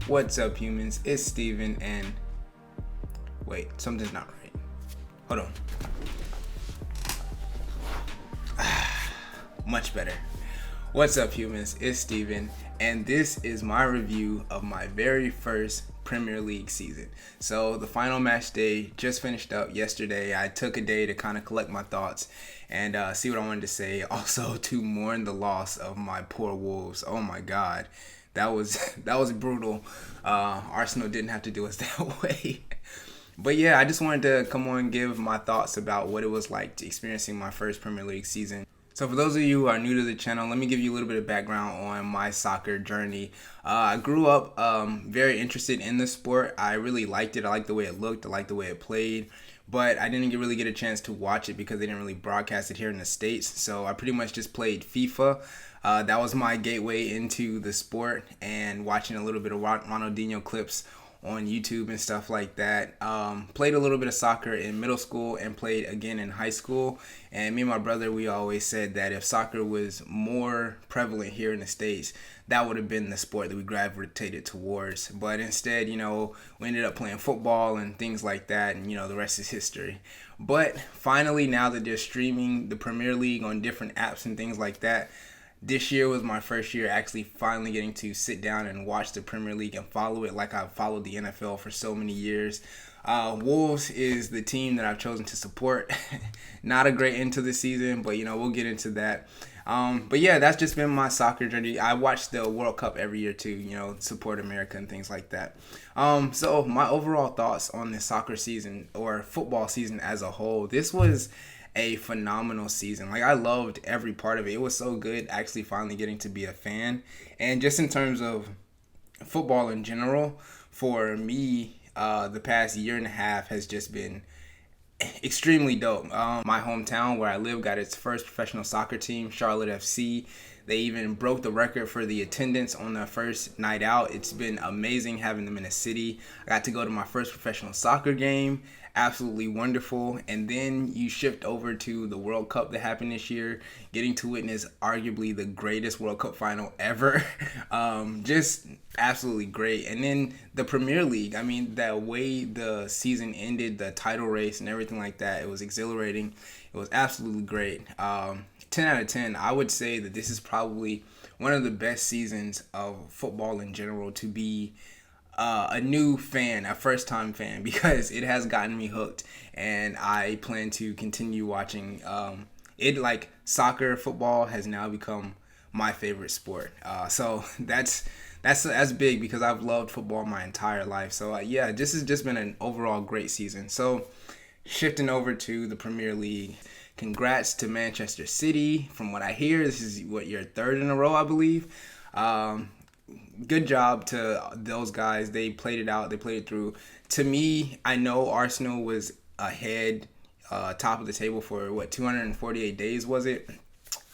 What's up, humans? It's Steven, and wait, something's not right. Hold on. Much better. What's up, humans? It's Steven, and this is my review of my very first Premier League season. So the final match day just finished up yesterday. I took a day to kind of collect my thoughts and see what I wanted to say. Also to mourn the loss of my poor Wolves. Oh my God. That was brutal. Arsenal didn't have to do us that way. But yeah, I just wanted to come on and give my thoughts about what it was like experiencing my first Premier League season. So for those of you who are new to the channel, let me give you a little bit of background on my soccer journey. I grew up very interested in the sport. I really liked it. I liked the way it looked. I liked the way it played. But I didn't really get a chance to watch it because they didn't really broadcast it here in the States. So I pretty much just played FIFA. That was my gateway into the sport, and watching a little bit of Ronaldinho clips on YouTube and stuff like that. Played a little bit of soccer in middle school and played again in high school. And me and my brother, we always said that if soccer was more prevalent here in the States, that would have been the sport that we gravitated towards. But instead, we ended up playing football and things like that, and the rest is history. But finally, now that they're streaming the Premier League on different apps and things like that, this year was my first year actually finally getting to sit down and watch the Premier League and follow it like I've followed the NFL for so many years. Wolves is the team that I've chosen to support. Not a great end to the season, but we'll get into that. But yeah, that's just been my soccer journey. I watch the World Cup every year too, support America and things like that. So my overall thoughts on the soccer season or football season as a whole, this was a phenomenal season. Like, I loved every part of it. It was so good actually finally getting to be a fan. And just in terms of football in general, for me, the past year and a half has just been extremely dope. My hometown where I live got its first professional soccer team, Charlotte FC. They even broke the record for the attendance on their first night out. It's been amazing having them in the city. I got to go to my first professional soccer game. Absolutely wonderful. And then you shift over to the World Cup that happened this year, getting to witness arguably the greatest World Cup final ever. Just absolutely great. And then the Premier League, I mean, that way the season ended, the title race and everything like that, it was exhilarating. It was absolutely great. 10 out of 10, I would say that this is probably one of the best seasons of football in general to be a new fan, a first-time fan, because it has gotten me hooked, and I plan to continue watching it. Like, soccer, football has now become my favorite sport. So that's big because I've loved football my entire life. So yeah, this has just been an overall great season. So shifting over to the Premier League, congrats to Manchester City. From what I hear, this is your third in a row, I believe. Good job to those guys. They played it out. They played it through. To me, I know Arsenal was ahead, top of the table for 248 days was it?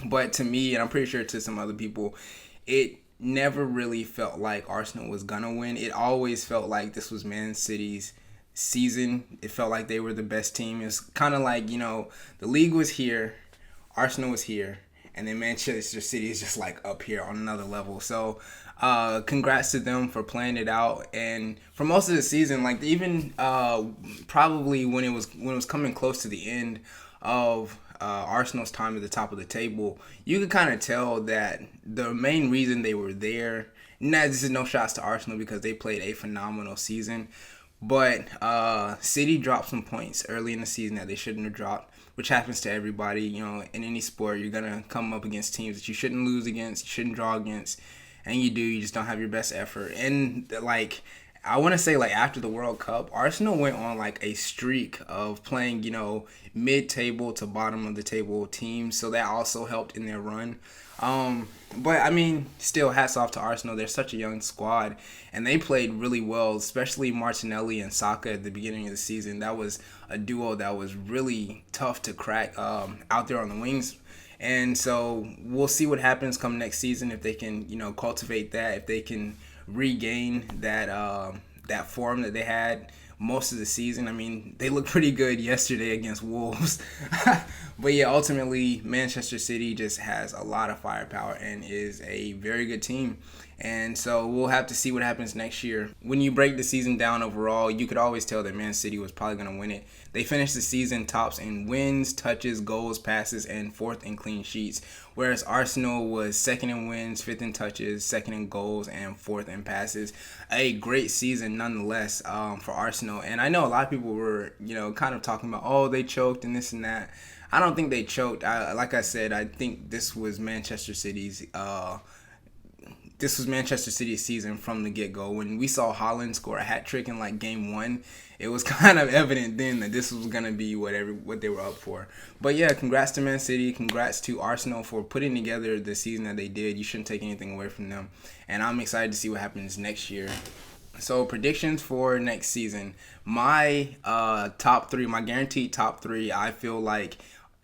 But to me, and I'm pretty sure to some other people, it never really felt like Arsenal was gonna win. It always felt like this was Man City's season. It felt like they were the best team. It's kind of like, the league was here, Arsenal was here, and then Manchester City is just like up here on another level. So congrats to them for playing it out. And for most of the season, like even probably when it was coming close to the end of Arsenal's time at the top of the table, you could kind of tell that the main reason they were there, now this is no shots to Arsenal because they played a phenomenal season, but City dropped some points early in the season that they shouldn't have dropped, which happens to everybody. In any sport, you're going to come up against teams that you shouldn't lose against, you shouldn't draw against, and you just don't have your best effort. And I want to say after the World Cup, Arsenal went on a streak of playing, mid-table to bottom of the table teams, so that also helped in their run. But I mean, still hats off to Arsenal. They're such a young squad, and they played really well, especially Martinelli and Saka at the beginning of the season. That was a duo that was really tough to crack out there on the wings. And so we'll see what happens come next season, if they can, cultivate that, if they can regain that form that they had most of the season. I mean, they looked pretty good yesterday against Wolves. But yeah, ultimately, Manchester City just has a lot of firepower and is a very good team. And so we'll have to see what happens next year. When you break the season down overall, you could always tell that Man City was probably going to win it. They finished the season tops in wins, touches, goals, passes, and fourth in clean sheets, whereas Arsenal was second in wins, fifth in touches, second in goals, and fourth in passes. A great season nonetheless for Arsenal. And I know a lot of people were, kind of talking about, oh, they choked and this and that. I don't think they choked. Like I said, I think this was Manchester City's season from the get-go. When we saw Haaland score a hat trick in like game one, it was kind of evident then that this was going to be what they were up for. But yeah, congrats to Man City. Congrats to Arsenal for putting together the season that they did. You shouldn't take anything away from them. And I'm excited to see what happens next year. So predictions for next season. My top three, my guaranteed top three, I feel like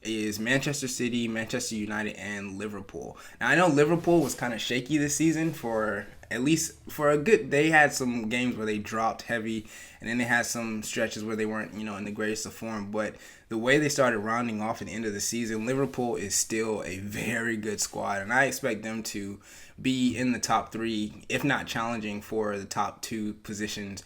is Manchester City, Manchester United, and Liverpool. Now, I know Liverpool was kind of shaky this season for a good. They had some games where they dropped heavy, and then they had some stretches where they weren't, in the greatest of form. But the way they started rounding off at the end of the season, Liverpool is still a very good squad, and I expect them to be in the top three, if not challenging for the top two positions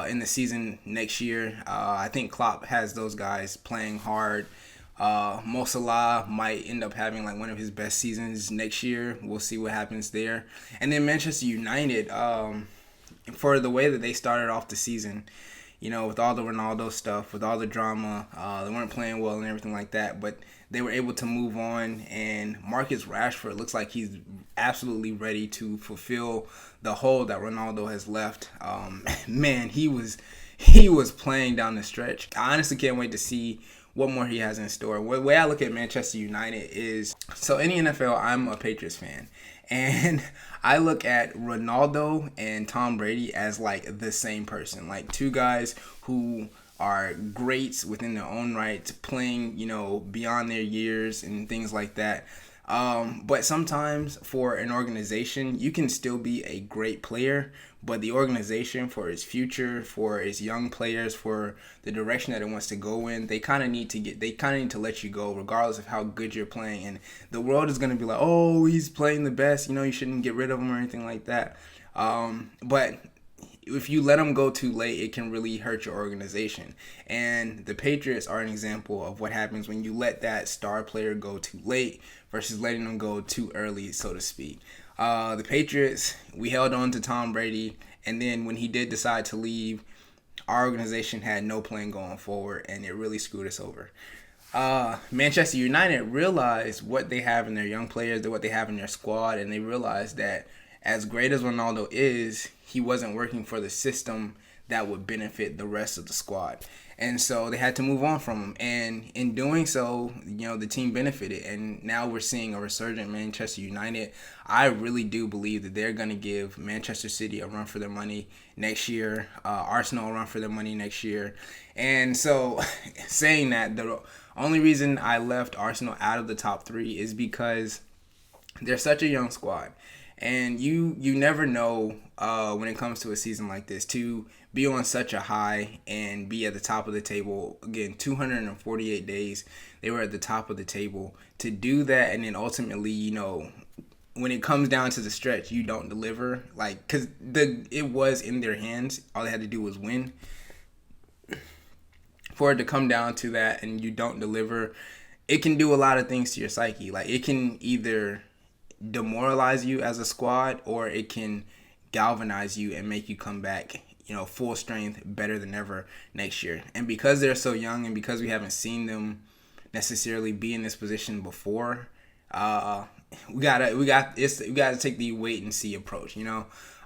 in the season next year. I think Klopp has those guys playing hard. Mo Salah might end up having like one of his best seasons next year. We'll see what happens there. And then Manchester United, for the way that they started off the season, with all the Ronaldo stuff, with all the drama, they weren't playing well and everything like that, but they were able to move on. And Marcus Rashford looks like he's absolutely ready to fulfill the hole that Ronaldo has left. Man, he was playing down the stretch. I honestly can't wait to see what more he has in store. The way I look at Manchester United is, so in the NFL, I'm a Patriots fan. And I look at Ronaldo and Tom Brady as like the same person. Like two guys who are greats within their own right, playing, beyond their years and things like that. But sometimes for an organization, you can still be a great player, but the organization, for its future, for its young players, for the direction that it wants to go in, they kind of need to let you go regardless of how good you're playing. And the world is going to be like, oh, he's playing the best, you shouldn't get rid of him or anything like that. But if you let them go too late, it can really hurt your organization. And the Patriots are an example of what happens when you let that star player go too late versus letting them go too early, so to speak. The Patriots, we held on to Tom Brady, and then when he did decide to leave, our organization had no plan going forward, and it really screwed us over. Manchester United realized what they have in their young players, what they have in their squad, and they realized that as great as Ronaldo is, he wasn't working for the system that would benefit the rest of the squad. And so they had to move on from him. And in doing so, the team benefited. And now we're seeing a resurgent Manchester United. I really do believe that they're going to give Manchester City a run for their money next year. Arsenal a run for their money next year. And so saying that, the only reason I left Arsenal out of the top three is because they're such a young squad. And you never know when it comes to a season like this to be on such a high and be at the top of the table. Again, 248 days they were at the top of the table. To do that and then ultimately, when it comes down to the stretch, you don't deliver. Like, because it was in their hands. All they had to do was win. For it to come down to that and you don't deliver, it can do a lot of things to your psyche. Like, it can either demoralize you as a squad, or it can galvanize you and make you come back, full strength, better than ever next year. And because they're so young, and because we haven't seen them necessarily be in this position before, we gotta take the wait and see approach.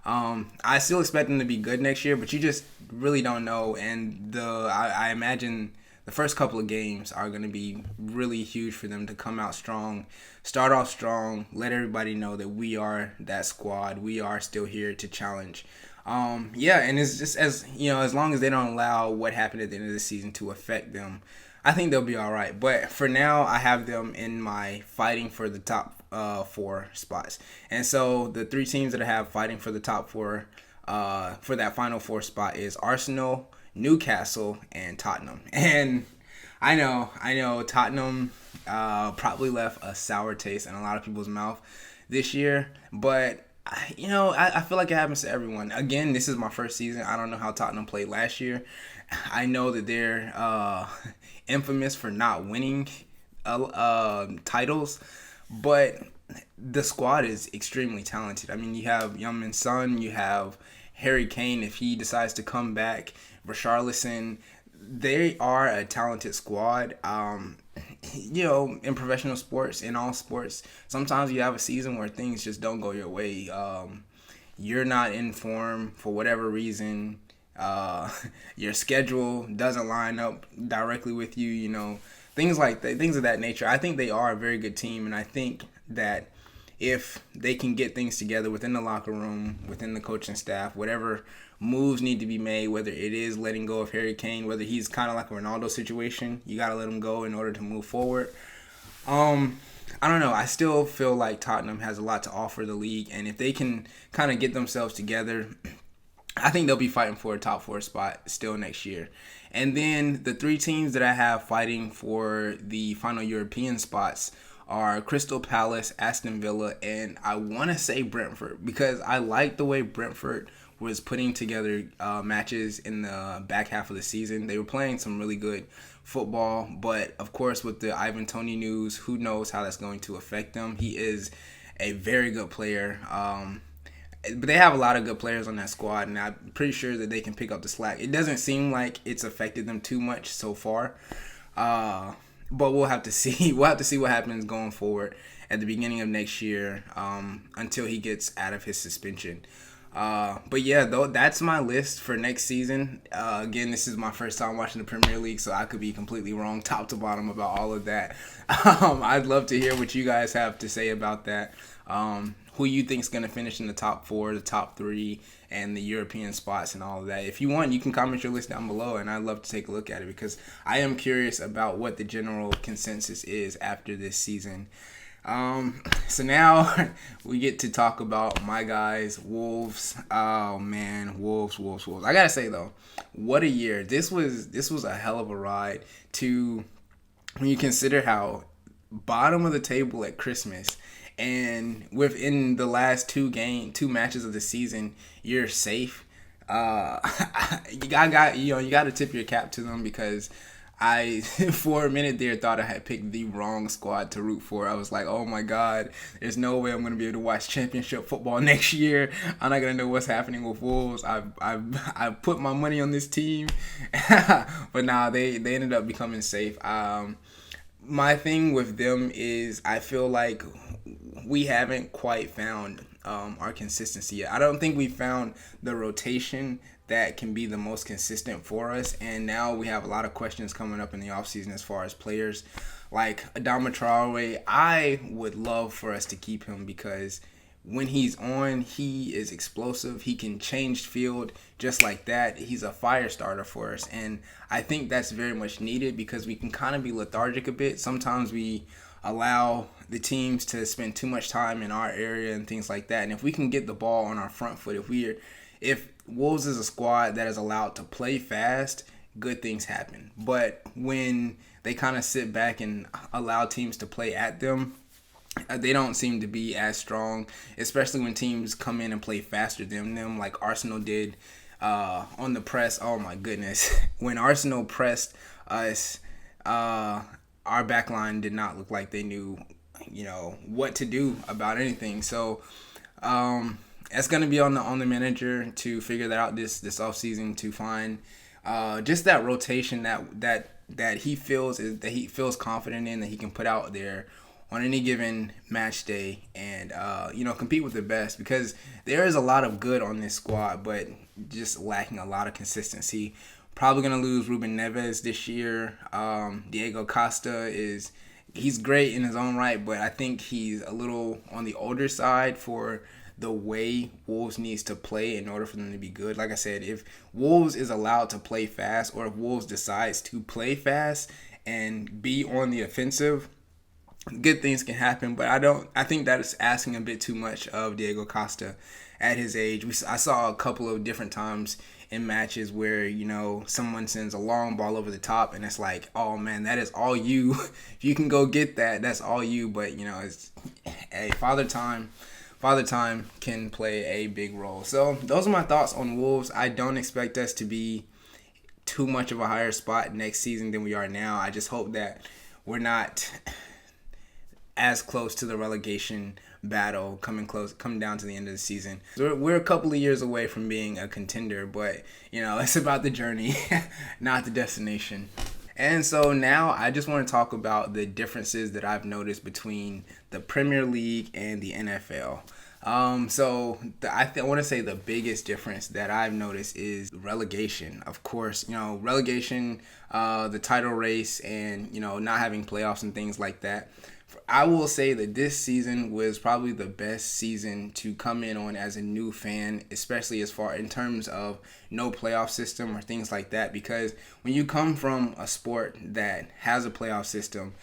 I still expect them to be good next year, but you just really don't know. And I imagine the first couple of games are going to be really huge for them to come out strong, start off strong, let everybody know that we are that squad. We are still here to challenge. And it's just as long as they don't allow what happened at the end of the season to affect them, I think they'll be all right. But for now, I have them in my fighting for the top 4 spots. And so the 3 teams that I have fighting for the top 4 for that final 4 spot is Arsenal, Newcastle, and Tottenham. And I know Tottenham probably left a sour taste in a lot of people's mouth this year, but I feel like it happens to everyone. Again, this is my first season. I don't know how Tottenham played last year. I know that they're infamous for not winning titles, but the squad is extremely talented. I mean, you have Young Son, you have Harry Kane if he decides to come back, Richarlison. They are a talented squad. In professional sports, in all sports, sometimes you have a season where things just don't go your way. You're not in form for whatever reason. Your schedule doesn't line up directly with you. Things like that, things of that nature. I think they are a very good team, and I think that if they can get things together within the locker room, within the coaching staff, whatever moves need to be made, whether it is letting go of Harry Kane, whether he's kind of like a Ronaldo situation, you got to let him go in order to move forward. I don't know. I still feel like Tottenham has a lot to offer the league, and if they can kind of get themselves together, I think they'll be fighting for a top 4 spot still next year. And then the 3 teams that I have fighting for the final European spots are Crystal Palace, Aston Villa, and I want to say Brentford, because I like the way Brentford was putting together matches in the back half of the season. They were playing some really good football, but of course with the Ivan Toney news, who knows how that's going to affect them. He is a very good player. But they have a lot of good players on that squad, and I'm pretty sure that they can pick up the slack. It doesn't seem like it's affected them too much so far. But we'll have to see. We'll have to see what happens going forward at the beginning of next year until he gets out of his suspension. But yeah, though, that's my list for next season. Again, this is my first time watching the Premier League, so I could be completely wrong top to bottom about all of that. I'd love to hear what you guys have to say about that. Who you think is going to finish in the top 4, the top 3, and the European spots and all of that. If you want, you can comment your list down below, and I'd love to take a look at it because I am curious about what the general consensus is after this season. So now we get to talk about my guys, Wolves. Oh man, Wolves. I gotta say though, what a year! This was a hell of a ride. When you consider how bottom of the table at Christmas, and within the last two matches of the season, you're safe. You got to tip your cap to them because I, for a minute there, thought I had picked the wrong squad to root for. I was like, oh my God, there's no way I'm going to be able to watch championship football next year. I'm not going to know what's happening with Wolves. I put my money on this team. But nah, they ended up becoming safe. My thing with them is I feel like we haven't quite found our consistency yet. I don't think we found the rotation that can be the most consistent for us. And now we have a lot of questions coming up in the offseason as far as players. Like Adama Traore, I would love for us to keep him because when he's on, he is explosive. He can change field just like that. He's a fire starter for us. And I think that's very much needed because we can kind of be lethargic a bit. Sometimes we allow the teams to spend too much time in our area and things like that. And if we can get the ball on our front foot, if Wolves is a squad that is allowed to play fast, good things happen. But when they kind of sit back and allow teams to play at them, they don't seem to be as strong, especially when teams come in and play faster than them, like Arsenal did on the press. Oh my goodness. When Arsenal pressed us, our backline did not look like they knew, what to do about anything. So it's going to be on the manager to figure that out this offseason to find just that rotation that he feels confident in, that he can put out there on any given match day and compete with the best, because there is a lot of good on this squad but just lacking a lot of consistency. Probably going to lose Ruben Neves this year. Diego Costa he's great in his own right, but I think he's a little on the older side for the way Wolves needs to play in order for them to be good. Like I said, if Wolves is allowed to play fast, or if Wolves decides to play fast and be on the offensive, good things can happen. But I think that is asking a bit too much of Diego Costa at his age. I saw a couple of different times in matches where, someone sends a long ball over the top and it's like, oh man, that is all you. If you can go get that, that's all you. But, it's Father Time Father Time can play a big role. So those are my thoughts on Wolves. I don't expect us to be too much of a higher spot next season than we are now. I just hope that we're not as close to the relegation battle coming down to the end of the season. We're a couple of years away from being a contender, but it's about the journey, not the destination. And so now I just want to talk about the differences that I've noticed between the Premier League and the NFL. I want to say the biggest difference that I've noticed is relegation. Of course, relegation, the title race, and not having playoffs and things like that. I will say that this season was probably the best season to come in on as a new fan, especially as far in terms of no playoff system or things like that. Because when you come from a sport that has a playoff system,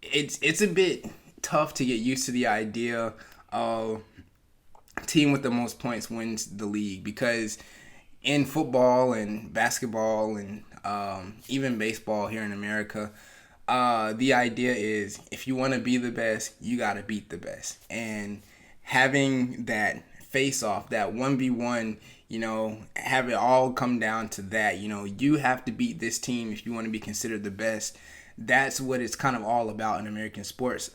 it's a bit tough to get used to the idea of team with the most points wins the league, because in football and basketball and even baseball here in America, the idea is if you want to be the best, you got to beat the best. And having that face off, that 1v1, have it all come down to that. You have to beat this team if you want to be considered the best. That's what it's kind of all about in American sports.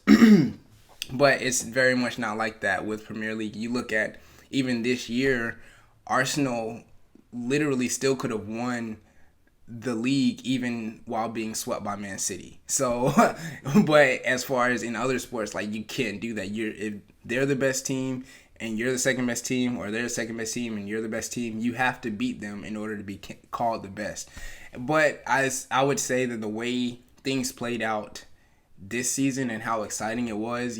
But it's very much not like that with Premier League. You look at even this year, Arsenal literally still could have won the league even while being swept by Man City. So, but as far as in other sports, like, you can't do that. If they're the best team and you're the second best team, or they're the second best team and you're the best team, you have to beat them in order to be called the best. But I would say that the way things played out this season and how exciting it was,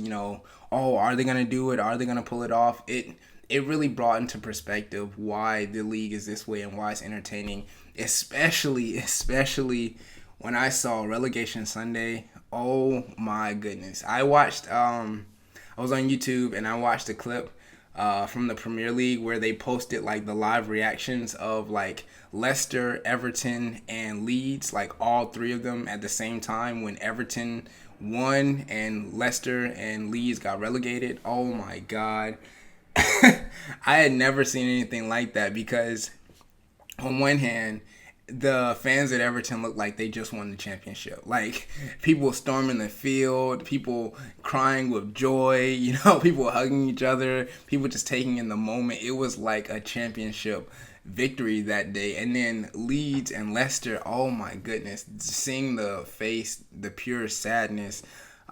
are they going to do it? Are they going to pull it off? It really brought into perspective why the league is this way and why it's entertaining, especially when I saw Relegation Sunday. Oh my goodness. I was on YouTube and I watched a clip from the Premier League where they posted like the live reactions of like Leicester, Everton, and Leeds, like all three of them at the same time when Everton won and Leicester and Leeds got relegated. Oh my God. I had never seen anything like that, because on one hand, the fans at Everton looked like they just won the championship. Like, people storming the field, people crying with joy, people hugging each other, people just taking in the moment. It was like a championship victory that day. And then Leeds and Leicester, oh my goodness, seeing the pure sadness.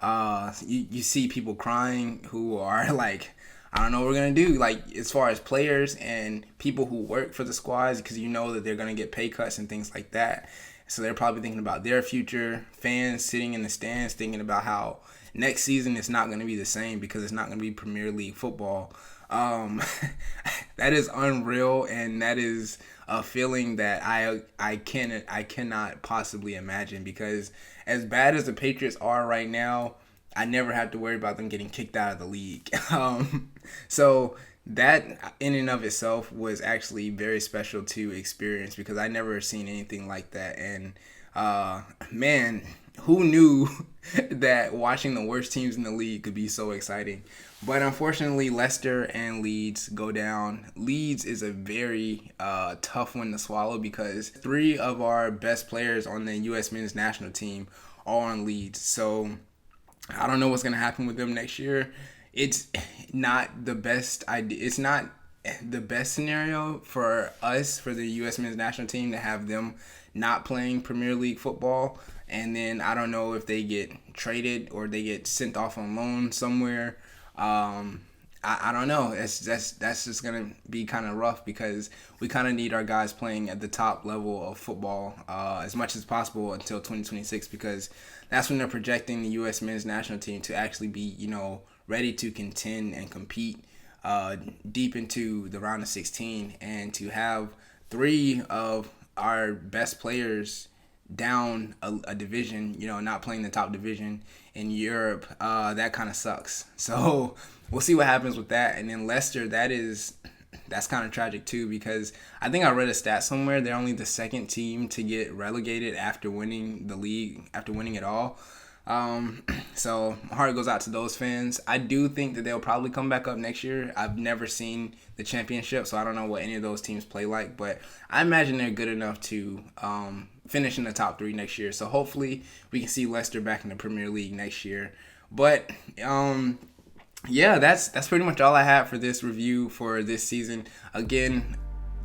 You see people crying who are like, I don't know what we're going to do, like, as far as players and people who work for the squads, because that they're going to get pay cuts and things like that. So they're probably thinking about their future. Fans sitting in the stands thinking about how next season it's not going to be the same because it's not going to be Premier League football. That is unreal, and that is a feeling that I cannot possibly imagine, because as bad as the Patriots are right now, I never have to worry about them getting kicked out of the league. So that in and of itself was actually very special to experience, because I never seen anything like that. And man, who knew that watching the worst teams in the league could be so exciting? But unfortunately, Leicester and Leeds go down. Leeds is a very tough one to swallow, because 3 of our best players on the U.S. men's national team are on Leeds. So I don't know what's going to happen with them next year. It's not the best idea. It's not the best scenario for us, for the U.S. men's national team, to have them not playing Premier League football. And then I don't know if they get traded or they get sent off on loan somewhere. I don't know. That's just going to be kind of rough, because we kind of need our guys playing at the top level of football as much as possible until 2026, because that's when they're projecting the U.S. men's national team to actually be, ready to contend and compete deep into the round of 16, and to have 3 of our best players down a division, not playing the top division in Europe, that kind of sucks. So we'll see what happens with that. And then Leicester, that's kind of tragic too, because I think I read a stat somewhere, they're only the second team to get relegated after winning the league, after winning it all. So my heart goes out to those fans. I do think that they'll probably come back up next year. I've never seen the championship, so I don't know what any of those teams play like, but I imagine they're good enough to finish in the top 3 next year. So hopefully we can see Leicester back in the Premier League next year. But yeah, that's pretty much all I have for this review for this season. Again,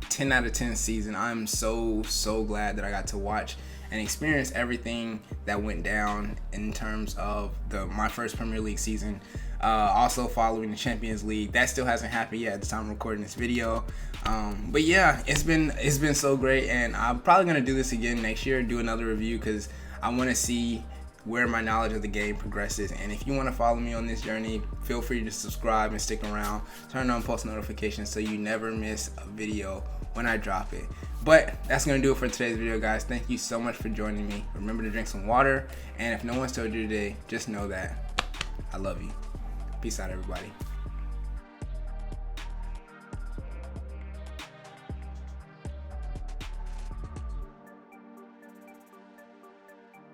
10 out of 10 season. I'm so glad that I got to watch and experience everything that went down in terms of my first Premier League season. Also following the Champions League. That still hasn't happened yet at the time of recording this video. But yeah, it's been so great, and I'm probably gonna do this again next year, do another review, because I want to see where my knowledge of the game progresses. And if you want to follow me on this journey, feel free to subscribe and stick around. Turn on post notifications so you never miss a video when I drop it. But that's going to do it for today's video, guys. Thank you so much for joining me. Remember to drink some water. And if no one's told you today, just know that I love you. Peace out, everybody.